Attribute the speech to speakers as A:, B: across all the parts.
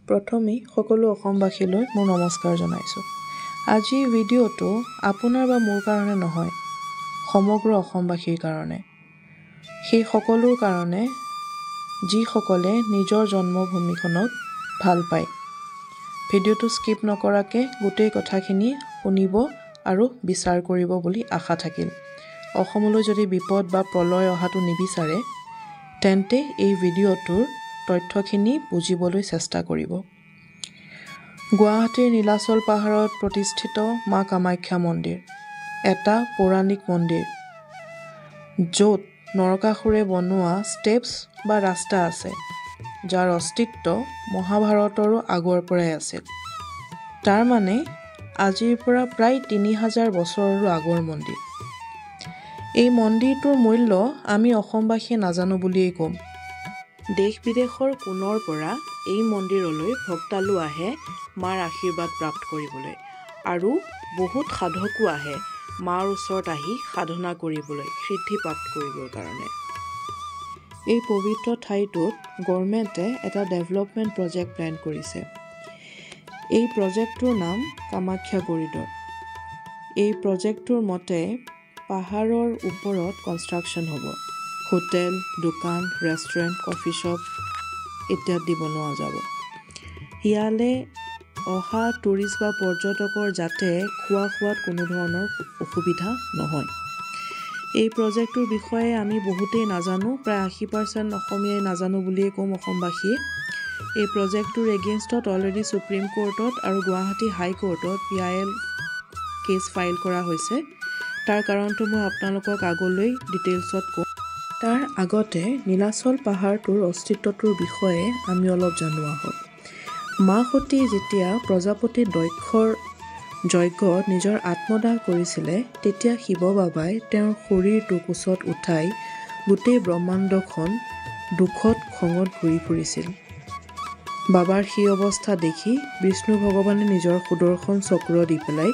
A: প্ৰথমেই সকলো অসমবাসীলৈ মোৰ নমস্কাৰ জনাইছোঁ। আজিৰ ভিডিঅ'টো আপোনাৰ বা মোৰ কাৰণে নহয়, সমগ্ৰ অসমবাসীৰ কাৰণে। সেই সকলোৰ কাৰণে যিসকলে নিজৰ জন্মভূমিখনক ভাল পায়। ভিডিঅ'টো স্কিপ নকৰাকৈ গোটেই কথাখিনি শুনিব আৰু বিচাৰ কৰিব বুলি আশা থাকিল। অসমলৈ যদি বিপদ বা প্ৰলয় অহাটো নিবিচাৰে, তেন্তে এই ভিডিঅ'টোৰ তথ্যখিনি বুজিবলৈ চেষ্টা কৰিব। গুৱাহাটীৰ নীলাচল পাহাৰত প্ৰতিষ্ঠিত মা কামাখ্যা মন্দিৰ এটা পৌৰাণিক মন্দিৰ, য'ত নৰকাসুৰে বনোৱা ষ্টেপছ বা ৰাস্তা আছে, যাৰ অস্তিত্ব মহাভাৰতৰো আগৰ পৰাই আছিল। তাৰ মানে আজিৰ পৰা প্ৰায় ৩,০০০ বছৰৰো আগৰ মন্দিৰ। এই মন্দিৰটোৰ মূল্য আমি অসমবাসীয়ে নাজানো বুলিয়েই ক'ম। দেশ বিদেশৰ কোণৰ পৰা এই মন্দিৰলৈ ভক্তালু আহে মাৰ আশীৰ্বাদ প্ৰাপ্ত কৰিবলৈ, আৰু বহুত সাধকো আহে মাৰ ওচৰত আহি সাধনা কৰিবলৈ, সিদ্ধি প্ৰাপ্ত কৰিবৰ কাৰণে। এই পবিত্ৰ ঠাইটোত গভৰ্ণমেণ্টে এটা ডেভেলপমেণ্ট প্ৰজেক্ট প্লেন কৰিছে। এই প্ৰজেক্টটোৰ নাম কামাখ্যা কৰিডৰ। এই প্ৰজেক্টটোৰ মতে পাহাৰৰ ওপৰত কনষ্ট্ৰাকশ্যন হ'ব। হোটেল, দোকান, ৰেষ্টুৰেণ্ট, কফি শ্বপ ইত্যাদি বনোৱা যাব। ইয়ালৈ অহা টুৰিষ্ট বা পৰ্যটকৰ যাতে খোৱাত কোনো ধৰণৰ অসুবিধা নহয়। এই প্ৰজেক্টটোৰ বিষয়ে আমি বহুতেই নাজানো, প্ৰায় ৮০% অসমীয়াই নাজানো বুলিয়েই ক'ম অসমবাসীয়ে। এই প্ৰজেক্টটোৰ এগেইনষ্টত অলৰেডি ছুপ্ৰিম কোৰ্টত আৰু গুৱাহাটী হাইকোৰ্টত PIL কেছ ফাইল কৰা হৈছে। তাৰ কাৰণটো মই আপোনালোকক আগলৈ ডিটেইলছত ক'ম। তাৰ আগতে নীলাচল পাহাৰটোৰ অস্তিত্বটোৰ বিষয়ে আমি অলপ জানো আহক। মা সতী যেতিয়া প্ৰজাপতি দক্ষৰ যজ্ঞত নিজৰ আত্মদাহ কৰিছিলে, তেতিয়া শিৱ বাবাই তেওঁৰ শৰীৰটো কোচত উঠাই গোটেই ব্ৰহ্মাণ্ডখন দুখত খঙত ঘূৰি ফুৰিছিল। বাবাৰ সেই অৱস্থা দেখি বিষ্ণু ভগৱানে নিজৰ সুদৰ্শন চক্ৰ দি পেলাই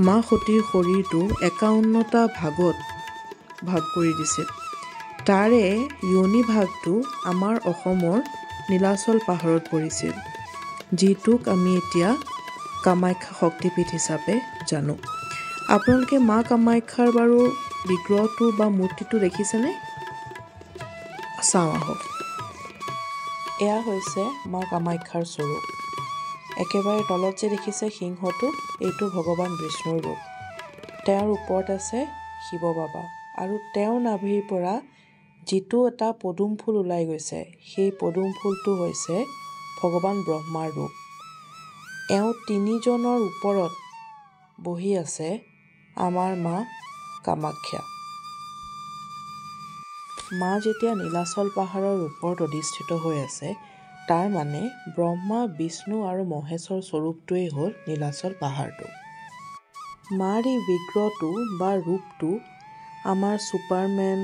A: মা সতীৰ শৰীৰটো ৫১টা ভাগত ভাগ কৰি দিছিল। তাৰে যোনি ভাগটো আমাৰ অসমৰ নীলাচল পাহাৰত পৰিছিল, যিটোক আমি এতিয়া কামাখ্যা শক্তিপীঠ হিচাপে জানো। আপোনালোকে মা কামাখ্যাৰ বাৰু বিগ্ৰহটো বা মূৰ্তিটো দেখিছেনে? চাওঁ আহক। এয়া হৈছে মা কামাখ্যাৰ স্বৰূপ। একেবাৰে তলত যে দেখিছে সিংহটো, এইটো ভগৱান বিষ্ণুৰ ৰূপ। তেওঁৰ ওপৰত আছে শিৱ বাবা, আৰু তেওঁৰ নাভিৰ পৰা যিটো এটা পদুম ফুল ওলাই গৈছে, সেই পদুম ফুলটো হৈছে ভগৱান ব্ৰহ্মাৰ ৰূপ। এওঁ ৩জনৰ ওপৰত বহি আছে আমাৰ মা কামাখ্যা। মা যেতিয়া নীলাচল পাহাৰৰ ওপৰত অধিষ্ঠিত হৈ আছে, তাৰ মানে ব্ৰহ্মা, বিষ্ণু আৰু মহেশ্বৰ স্বৰূপটোৱেই হ'ল নীলাচল পাহাৰটো। মাৰ এই বিগ্ৰহটো বা ৰূপটো আমাৰ ছুপাৰমেন,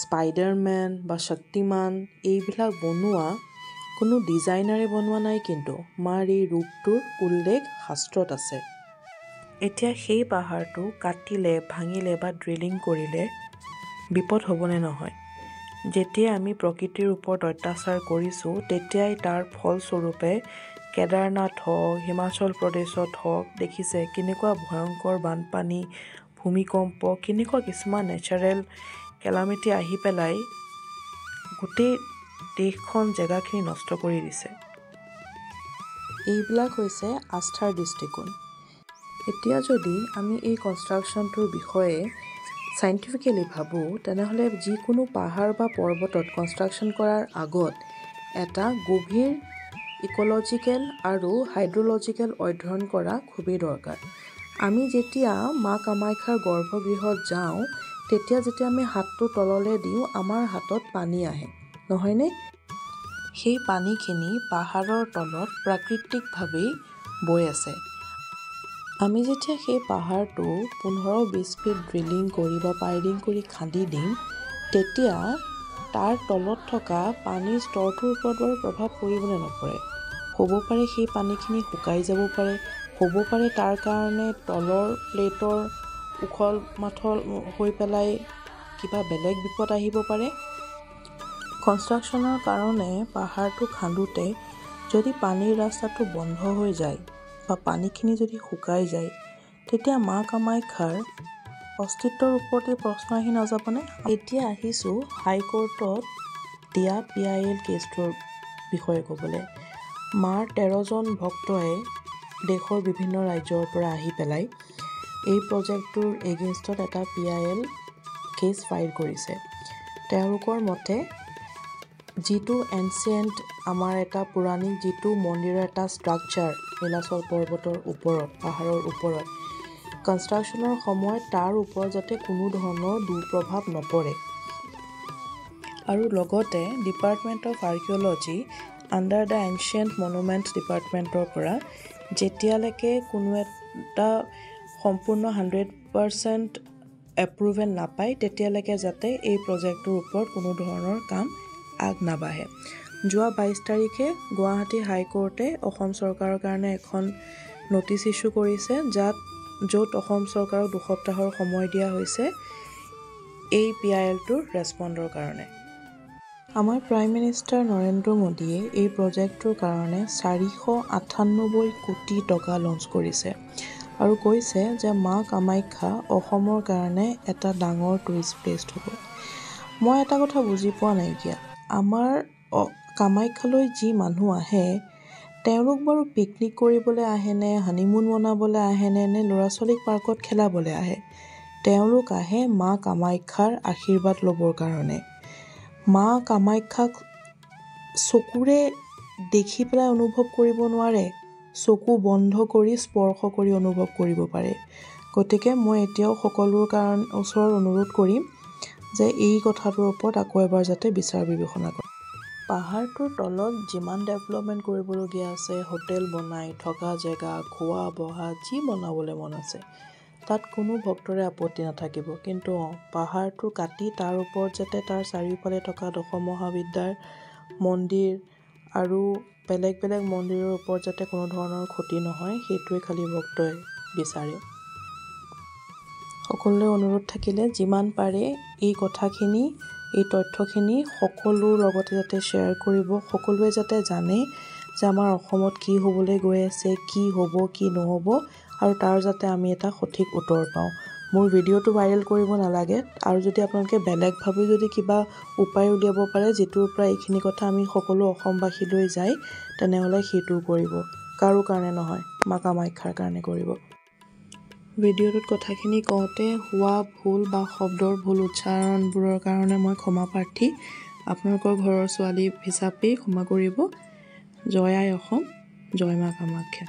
A: স্পাইডাৰমেন বা শক্তিমান এইবিলাক বনোৱা কোনো ডিজাইনাৰে বনোৱা নাই, কিন্তু মাৰ এই ৰূপটোৰ উল্লেখ শাস্ত্ৰত আছে। এতিয়া সেই পাহাৰটো কাটিলে, ভাঙিলে বা ড্ৰিলিং কৰিলে বিপদ হ'বনে নহয়? যেতিয়া আমি প্ৰকৃতিৰ ওপৰত অত্যাচাৰ কৰিছোঁ, তেতিয়াই তাৰ ফলস্বৰূপে কেদাৰনাথ হওক, হিমাচল প্ৰদেশত হওক, দেখিছে কেনেকুৱা ভয়ংকৰ বানপানী, ভূমিকম্প, কেনেকুৱা কিছুমান নেচাৰেল কেলামিটি আহি পেলাই গোটেই দেশখন, জেগাখিনি নষ্ট কৰি দিছে। এইবিলাক হৈছে আস্থাৰ দৃষ্টিকোণ। এতিয়া যদি আমি এই কনষ্ট্ৰাকশ্যনটোৰ বিষয়ে চাইণ্টিফিকেলি ভাবোঁ, তেনেহ'লে যিকোনো পাহাৰ বা পৰ্বতত কনষ্ট্ৰাকশ্যন কৰাৰ আগত এটা গভীৰ ইক'লজিকেল আৰু হাইড্ৰলজিকেল অধ্যয়ন কৰা খুবেই দৰকাৰ। আমি যেতিয়া মা কামাখ্যাৰ গৰ্ভগৃহত যাওঁ, তেতিয়া যেতিয়া আমি হাতটো তললৈ দিওঁ, আমাৰ হাতত পানী আহে, নহয়নে? সেই পানীখিনি পাহাৰৰ তলত প্ৰাকৃতিকভাৱেই বৈ আছে। আমি যেতিয়া সেই পাহাৰটো ১৫-২০ ফিট ড্ৰিলিং কৰি বা পাইলিং কৰি খান্দি দিম, তেতিয়া তাৰ তলত থকা পানীৰ স্তৰটোৰ ওপৰত বাৰু প্ৰভাৱ পৰিবনে নপৰে? হ'ব পাৰে সেই পানীখিনি শুকাই যাব পাৰে, হ'ব পাৰে তাৰ কাৰণে তলৰ প্লেটৰ উখল মাথল হৈ পেলাই কিবা বেলেগ বিপদ আহিব পাৰে। কনষ্ট্ৰাকশ্যনৰ কাৰণে পাহাৰটো খান্দোতে যদি পানীৰ ৰাস্তাটো বন্ধ হৈ যায় বা পানীখিনি যদি শুকাই যায় তেতিয়া মা কামাখ্যাৰ অস্তিত্বৰ ওপৰতে প্ৰশ্ন আহি নাযাবনে? এতিয়া আহিছোঁ হাইকোৰ্টত দিয়া PIL কেছটোৰ বিষয়ে ক'বলৈ। মাৰ 13জন ভক্তই দেশৰ বিভিন্ন ৰাজ্যৰ পৰা আহি পেলাই এই প্ৰজেক্টটোৰ এগেইনষ্টত এটা PIL কেছ ফাইল কৰিছে। তেওঁলোকৰ মতে যিটো এনচিয়েণ্ট আমাৰ এটা পৌৰাণিক যিটো মন্দিৰৰ এটা ষ্ট্ৰাকচাৰ নীলাচল পৰ্বতৰ ওপৰত পাহাৰৰ ওপৰত কনষ্ট্ৰাকশ্যনৰ সময়ত তাৰ ওপৰত যাতে কোনো ধৰণৰ দুৰ্প্ৰভাৱ নপৰে আৰু লগতে department of archaeology under the ancient monuments ডিপাৰ্টমেণ্টৰ পৰা যেতিয়ালৈকে কোনো এটা সম্পূৰ্ণ 100% এপ্ৰুভেল নাপায় তেতিয়ালৈকে যাতে এই প্ৰজেক্টটোৰ ওপৰত কোনো ধৰণৰ কাম আগ নাবাঢ়ে। যোৱা 22 তাৰিখে গুৱাহাটী হাইকোৰ্টে অসম চৰকাৰৰ কাৰণে এখন নটিচ ইছ্যু কৰিছে য'ত অসম চৰকাৰক 2 সপ্তাহৰ সময় দিয়া হৈছে এই PILটোৰ ৰেছপণ্ডৰ কাৰণে। আমাৰ প্ৰাইম মিনিষ্টাৰ নৰেন্দ্ৰ মোদীয়ে এই প্ৰজেক্টটোৰ কাৰণে 498 কোটি টকা লঞ্চ কৰিছে আৰু কৈছে যে মা কামাখ্যা অসমৰ কাৰণে এটা ডাঙৰ টুৰিষ্ট প্লেচ হ'ব। মই এটা কথা বুজি পোৱা নাইকিয়া, আমাৰ কামাখ্যালৈ যি মানুহ আহে তেওঁলোক বাৰু পিকনিক কৰিবলৈ আহেনে, হানিমুন মনাবলৈ আহেনে নে ল'ৰা ছোৱালীক পাৰ্কত খেলাবলৈ আহে? তেওঁলোক আহে মা কামাখ্যাৰ আশীৰ্বাদ ল'বৰ কাৰণে। মা কামাখ্যাক চকুৰে দেখি পেলাই অনুভৱ কৰিব নোৱাৰে, চকু বন্ধ কৰি স্পৰ্শ কৰি অনুভৱ কৰিব পাৰে। গতিকে মই এতিয়াও সকলোৰ ওচৰত অনুৰোধ কৰিম যে এই কথাটোৰ ওপৰত আকৌ এবাৰ যাতে বিচাৰ বিবেচনা কৰে। পাহাৰটোৰ তলত যিমান ডেভেলপমেণ্ট কৰিবলগীয়া আছে, হোটেল বনাই থকা জেগা, খোৱা বহা যি বনাবলৈ মন আছে তাত কোনো ভক্তৰে আপত্তি নাথাকিব, কিন্তু পাহাৰটো কাটি তাৰ ওপৰত যাতে তাৰ চাৰিওফালে থকা দশমহাবিদ্যাৰ মন্দিৰ আৰু বেলেগ বেলেগ মন্দিৰৰ ওপৰত যাতে কোনো ধৰণৰ ক্ষতি নহয় সেইটোৱে খালি ভক্তই বিচাৰে। সকলোৰে অনুৰোধ থাকিলে যিমান পাৰে এই কথাখিনি এই তথ্যখিনি সকলোৰ লগতে যাতে শ্বেয়াৰ কৰিব, সকলোৱে যাতে জানে যে আমাৰ অসমত কি হ'বলৈ গৈ আছে, কি হ'ব কি নহ'ব আৰু তাৰ যাতে আমি এটা সঠিক উত্তৰ পাওঁ। মোৰ ভিডিঅ'টো ভাইৰেল কৰিব নালাগে আৰু যদি আপোনালোকে বেলেগভাৱে যদি কিবা উপায় উলিয়াব পাৰে যিটোৰ পৰা এইখিনি কথা আমি সকলো অসমবাসীলৈ যায় তেনেহ'লে সেইটোও কৰিব। কাৰো কাৰণে নহয়, মা কামাখ্যাৰ কাৰণে কৰিব। ভিডিঅ'টোত কথাখিনি কওঁতে হোৱা ভুল বা শব্দৰ ভুল উচ্চাৰণবোৰৰ কাৰণে মই ক্ষমা প্ৰাৰ্থী। আপোনালোকৰ ঘৰৰ ছোৱালী হিচাপেই ক্ষমা কৰিব। জয় আই অসম, জয় মা কামাখ্যা।